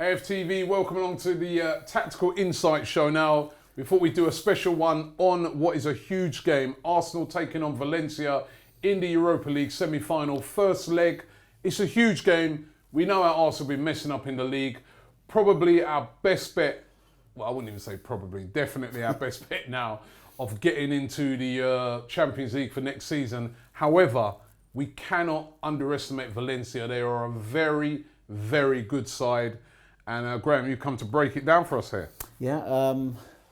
AFTV, welcome along to the Tactical Insight Show. Now, we thought we'd do a special one on what is a huge game. Arsenal taking on Valencia in the Europa League semi-final, first leg. It's a huge game. We know how Arsenal have been messing up in the league. Probably our best bet, well, I wouldn't even say probably, definitely our best bet now of getting into the Champions League for next season. However, we cannot underestimate Valencia. They are a very, very good side. And Graham, you've come to break it down for us here. Yeah,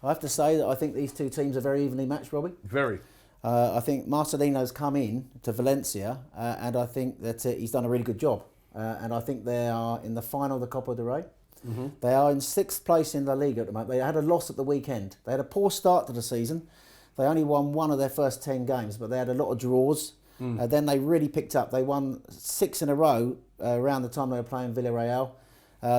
I have to say that I think these two teams are very evenly matched, Robbie. Very. I think Marcelino's come in to Valencia and I think that he's done a really good job. And I think they are in the final of the Copa del Rey. Mm-hmm. They are in 6th place in La Liga at the moment. They had a loss at the weekend. They had a poor start to the season. They only won one of their first 10 games, but they had a lot of draws. Then they really picked up. They won 6 in a row around the time they were playing Villarreal.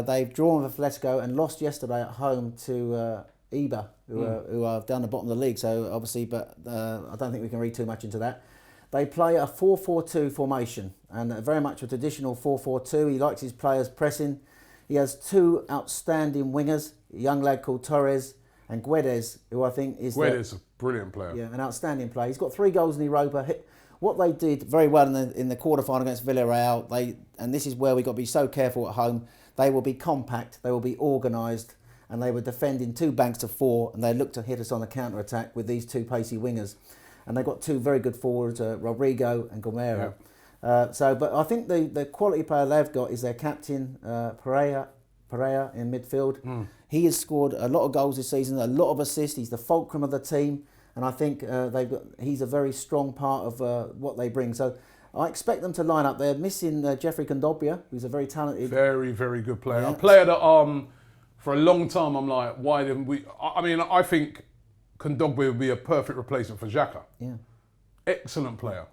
They've drawn with Atletico and lost yesterday at home to Eibar, who are down the bottom of the league. So obviously, but I don't think we can read too much into that. They play a 4-4-2 formation and very much a traditional 4-4-2. He likes his players pressing. He has 2 outstanding wingers, a young lad called Torres and Guedes, who I think is... Guedes, a brilliant player. Yeah, an outstanding player. He's got 3 goals in Europa. What they did very well in the quarterfinal against Villarreal, and this is where we've got to be so careful at home, they will be compact, they will be organised, and they were defending 2 banks of 4, and they looked to hit us on the counter-attack with these 2 pacey wingers. And they've got 2 very good forwards, Rodrigo and Gomero. Yeah. But I think the quality player they've got is their captain, Pereira in midfield. He has scored a lot of goals this season, a lot of assists. He's the fulcrum of the team. And I think he's a very strong part of what they bring. So I expect them to line up. They're missing Jeffrey Kondogbia, who's a very talented... Very, very good player. Yeah. A player that for a long time I'm like, why didn't we... I mean, I think Kondogbia would be a perfect replacement for Xhaka. Yeah. Excellent player.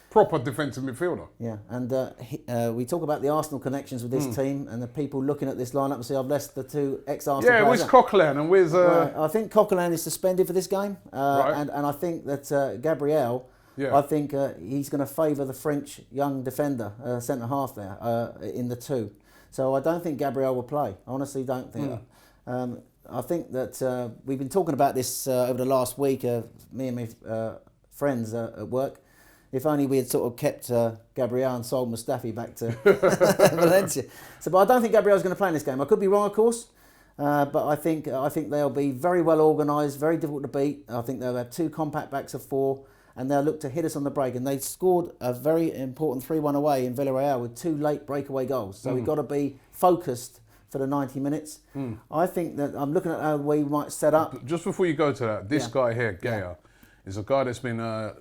Proper defensive midfielder. Yeah, and we talk about the Arsenal connections with this team and the people looking at this lineup and say, I've left the 2 ex-Arsenal players. Yeah, where's Coquelin and where's... I think Coquelin is suspended for this game. Right. And I think that Gabriel, I think he's going to favour the French young defender, centre-half there, in the 2. So I don't think Gabriel will play. I honestly don't think. I think that we've been talking about this over the last week, me and my friends at work. If only we had sort of kept Gabriel and sold Mustafi back to Valencia. But I don't think Gabriel's going to play in this game. I could be wrong, of course, but I think they'll be very well organised, very difficult to beat. I think they'll have 2 compact backs of 4, and they'll look to hit us on the break. And they scored a very important 3-1 away in Villarreal with 2 late breakaway goals. So we've got to be focused for the 90 minutes. I think that I'm looking at how we might set up. Just before you go to that, this guy here, Gaya, is a guy that's been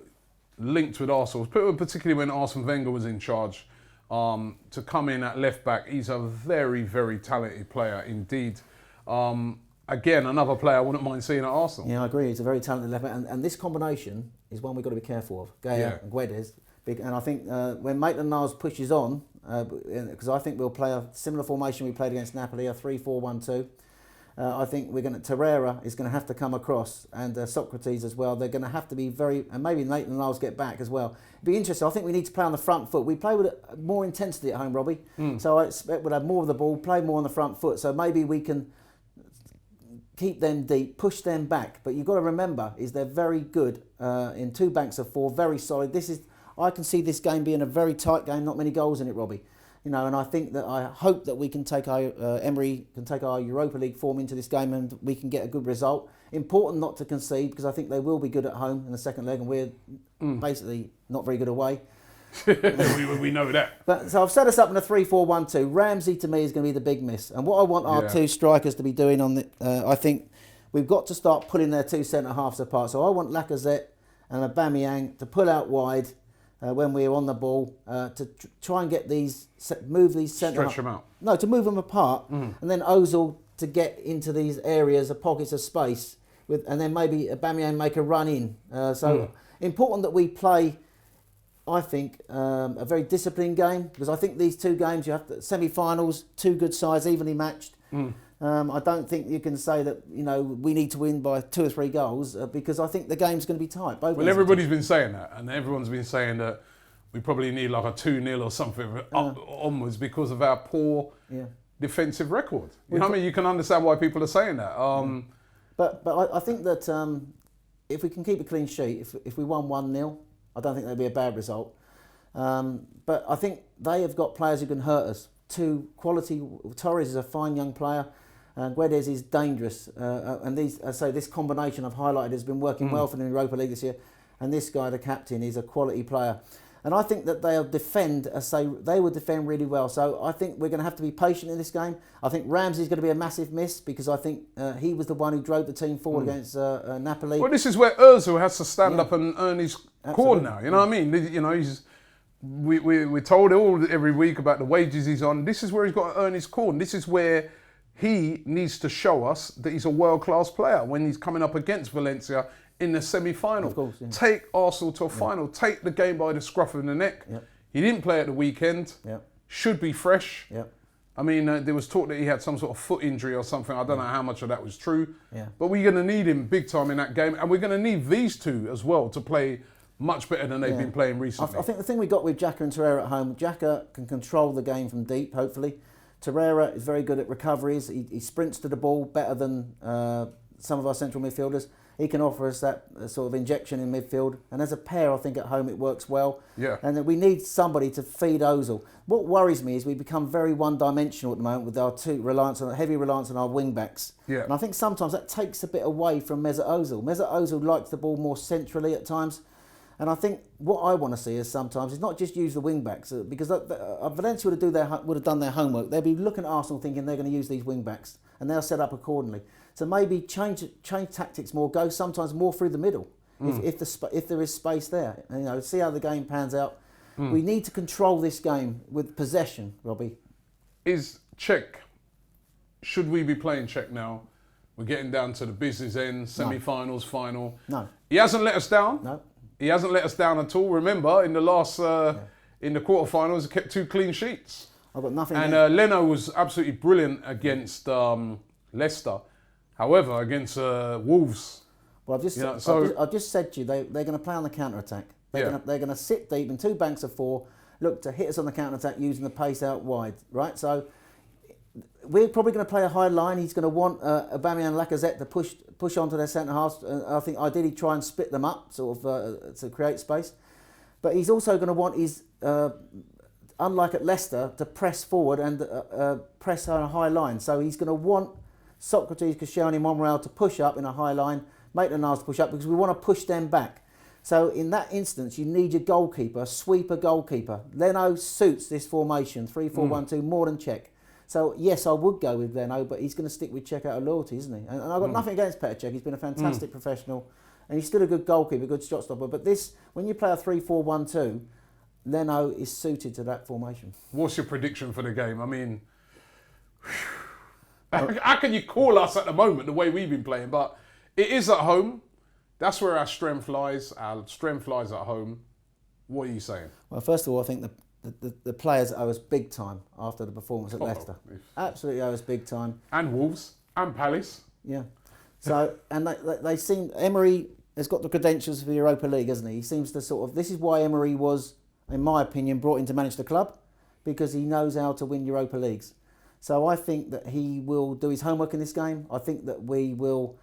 linked with Arsenal, particularly when Arsene Wenger was in charge, to come in at left back. He's a very, very talented player indeed. Again, another player I wouldn't mind seeing at Arsenal. Yeah, I agree. He's a very talented left back, and this combination is one we've got to be careful of. Gaya and Guedes. And I think when Maitland-Niles pushes on, because I think we'll play a similar formation we played against Napoli, a 3-4-1-2. I think Torreira is going to have to come across, and Socrates as well. They're going to have to be very, and maybe Maitland-Niles get back as well. It'd be interesting. I think we need to play on the front foot. We play with more intensity at home, Robbie. So I expect we'll have more of the ball, play more on the front foot. So maybe we can keep them deep, push them back. But you've got to remember, is they're very good in 2 banks of 4, very solid. I can see this game being a very tight game, not many goals in it, Robbie. And I hope that we can take Emery can take our Europa League form into this game and we can get a good result. Important not to concede, because I think they will be good at home in the second leg, and we're basically not very good away. we know that. So I've set us up in a 3-4-1-2. Ramsey to me is going to be the big miss, and what I want our 2 strikers to be doing I think we've got to start pulling their 2 centre halves apart. So I want Lacazette and Aubameyang to pull out wide. When we're on the ball, to try and get move these centre... Stretch them out. No, to move them apart, and then Ozil to get into these areas, pockets of space, and then maybe Aubameyang make a run in. Important that we play, I think, a very disciplined game, because I think these 2 games, you have semi-finals, 2 good sides, evenly matched. I don't think you can say that we need to win by 2 or 3 goals because I think the game's going to be tight. Well, everybody's been saying that, and everyone's been saying that we probably need like a 2-0 or something onwards because of our poor defensive record. You know what I mean? You can understand why people are saying that. But I think that if we can keep a clean sheet, if we won 1-0, I don't think that'd be a bad result. But I think they have got players who can hurt us. Two quality. Torres is a fine young player. Guedes is dangerous. And this combination I've highlighted has been working well for the Europa League this year. And this guy, the captain, is a quality player. And I think that they'll defend, they will defend really well. So I think we're going to have to be patient in this game. I think Ramsey's going to be a massive miss because I think he was the one who drove the team forward against Napoli. Well, this is where Ozil has to stand up and earn his corn now. You know what I mean? You know, we're told every week about the wages he's on. This is where he's got to earn his corn. This is where he needs to show us that he's a world-class player when he's coming up against Valencia in the semi-final. Of course, yeah. Take Arsenal to a final. Take the game by the scruff of the neck. Yep. He didn't play at the weekend. Yep. Should be fresh. Yep. I mean, there was talk that he had some sort of foot injury or something. I don't know how much of that was true. Yeah. But we're going to need him big time in that game. And we're going to need these two as well to play much better than they've been playing recently. I think the thing we got with Xhaka and Torreira at home, Xhaka can control the game from deep, hopefully. Torreira is very good at recoveries. He sprints to the ball better than some of our central midfielders. He can offer us that sort of injection in midfield. And as a pair, I think at home it works well. Yeah. And we need somebody to feed Ozil. What worries me is we become very one-dimensional at the moment with our heavy reliance on our wing-backs. Yeah. And I think sometimes that takes a bit away from Mesut Ozil. Mesut Ozil likes the ball more centrally at times. And I think what I want to see is sometimes is not just use the wing backs because Valencia would have done their homework. They'd be looking at Arsenal thinking they're going to use these wing backs and they'll set up accordingly. So maybe change tactics more. Go sometimes more through the middle if there is space there. And, you know, see how the game pans out. We need to control this game with possession, Robbie. Is Czech? Should we be playing Czech now? We're getting down to the business end, semi-finals, final. No. He hasn't let us down. No. He hasn't let us down at all. Remember, in the last, in the quarterfinals, he kept 2 clean sheets. I've got nothing. And Leno was absolutely brilliant against Leicester. However, against Wolves. Well, I've just said to you, they're going to play on the counter attack. They're going to sit deep in 2 banks of 4, look to hit us on the counter attack using the pace out wide, right? So we're probably going to play a high line. He's going to want Aubameyang and Lacazette to push onto their centre halves. I think ideally try and split them up, sort of to create space. But he's also going to want his, unlike at Leicester, to press forward and press on a high line. So he's going to want Socrates, Koscielny, Monreal to push up in a high line, Maitland-Niles to push up because we want to push them back. So in that instance, you need your goalkeeper, sweeper goalkeeper. Leno suits this formation, 3-4-1-2, more than Czech. So yes, I would go with Leno, but he's going to stick with Czech out of loyalty, isn't he? And I've got nothing against Petr Cech. He's been a fantastic professional, and he's still a good goalkeeper, a good shot stopper. But this, when you play a 3-4-1-2, Leno is suited to that formation. What's your prediction for the game? I mean, how can you call us at the moment the way we've been playing? But it is at home. That's where our strength lies. Our strength lies at home. What are you saying? Well, first of all, I think the players owe us big time after the performance at Leicester. Absolutely owe us big time. And Wolves and Palace. Yeah. So, and they seem, Emery has got the credentials for the Europa League, hasn't he? He seems to sort of, this is why Emery was, in my opinion, brought in to manage the club, because he knows how to win Europa Leagues. So I think that he will do his homework in this game. I think that we will,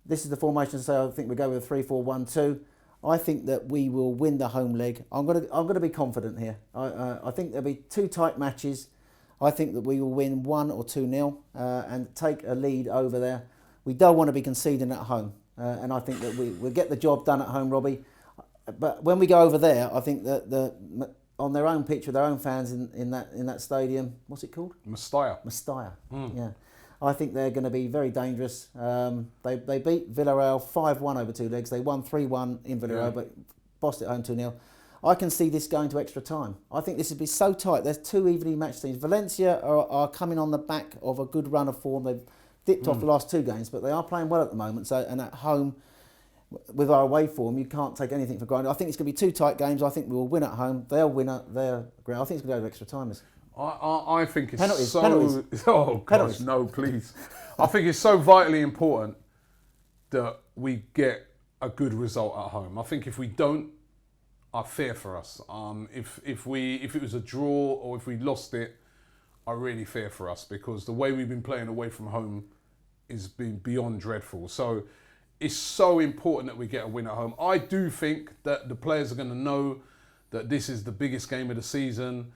this is the formation, so I think we go with a 3-4-1-2. I think that we will win the home leg. I'm going to be confident here. I think there'll be 2 tight matches. I think that we will win 1 or 2-0 and take a lead over there. We don't want to be conceding at home, and I think that we'll get the job done at home, Robbie. But when we go over there, I think that on their own pitch with their own fans in that stadium, what's it called? Mestalla. Yeah. I think they're going to be very dangerous. They beat Villarreal 5-1 over 2 legs. They won 3-1 in Villarreal, but bossed it home 2-0. I can see this going to extra time. I think this would be so tight. There's 2 evenly matched teams. Valencia are coming on the back of a good run of form. They've dipped off the last 2 games, but they are playing well at the moment. So, and at home, with our away form, you can't take anything for granted. I think it's going to be 2 tight games. I think we will win at home. They'll win at their ground. I think it's going to go to extra time. I think it's penalties. Oh, gosh, penalties. No, please. I think it's so vitally important that we get a good result at home. I think if we don't, I fear for us. If it was a draw or if we lost it, I really fear for us, because the way we've been playing away from home has been beyond dreadful. So it's so important that we get a win at home. I do think that the players are going to know that this is the biggest game of the season,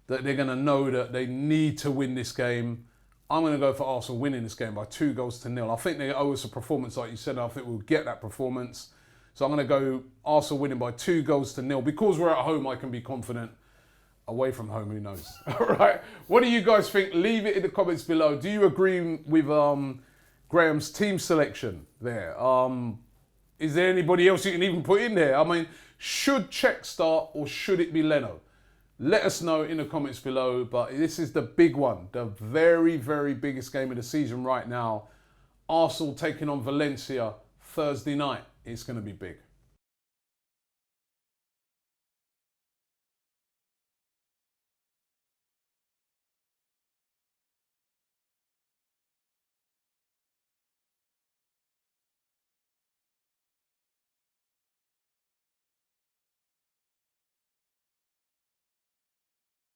that they're going to know that they need to win this game. I'm going to go for Arsenal winning this game by 2-0. I think they owe us a performance, like you said. I think we'll get that performance. So I'm going to go Arsenal winning by 2-0. Because we're at home, I can be confident. Away from home, who knows? All right. What do you guys think? Leave it in the comments below. Do you agree with Graham's team selection there? Is there anybody else you can even put in there? I mean, should Czech start or should it be Leno? Let us know in the comments below. But this is the big one, the very, very biggest game of the season right now. Arsenal taking on Valencia Thursday night. It's going to be big.